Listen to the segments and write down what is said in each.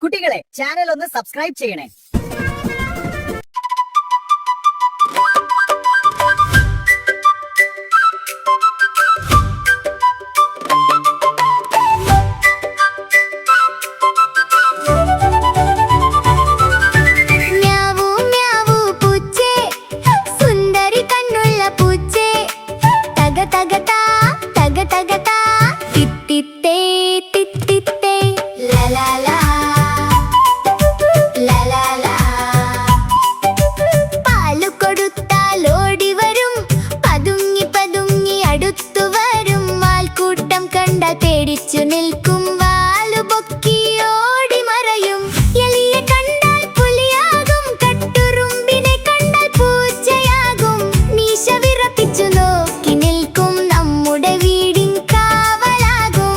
കുട്ടികളെ ചാനൽ ഒന്ന് സബ്സ്ക്രൈബ് ചെയ്യണേ. പേടിച്ചു നിൽക്കും വാലുപൊക്കി ഓടി മറയും. എലിയെ കണ്ടാൽ പുലിയാകും, കട്ടുറുമ്പിനെ കണ്ടാൽ പൂച്ചയാകും. മീശ വിറപ്പിച്ചു നോക്കി നിൽക്കും, നമ്മുടെ വീടിൻ കാവലാകും.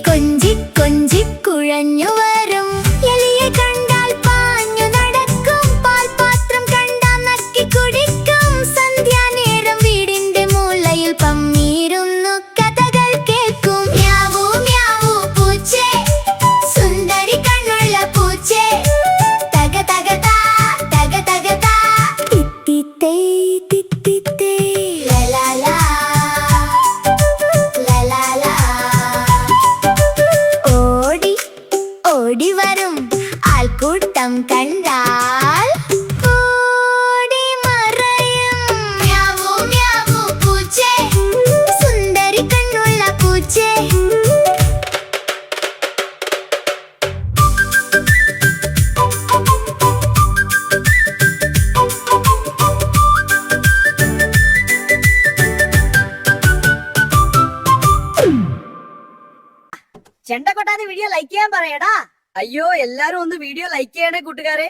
കൊഞ്ചി കൊഞ്ചി കുഴഞ്ഞു വരും. എലിയെ കണ്ടാൽ പാഞ്ഞു നടക്കും, പാൽപാത്രം കണ്ടാൽ നക്കി കുടിക്കും. സന്ധ്യാനേരം വീടിന്റെ മൂലയിൽ പമ്മിയിരുന്നു കഥകൾ കേൾക്കും. മ്യാവൂ മ്യാവൂ പൂച്ചേ, സുന്ദരി കണ്ണുള്ള പൂച്ചേ, തക തക താ തക തക താ, തിത്തിത്തേ തിത്തിത്തേ, ലലാലാ ഓടി വരും. ആൾക്കൂട്ടം കണ്ടാൽ ഓടി മറയും. മ്യാവൂ മ്യാവൂ പൂച്ചേ, സുന്ദരി കണ്ണുള്ള പൂച്ചേ. ചെണ്ട കൊട്ടാതെ വീഡിയോ ലൈക്ക് ചെയ്യാൻ പറയടാ. അയ്യോ, എല്ലാരും ഒന്ന് വീഡിയോ ലൈക്ക് ചെയ്യണേ കൂട്ടുകാരെ.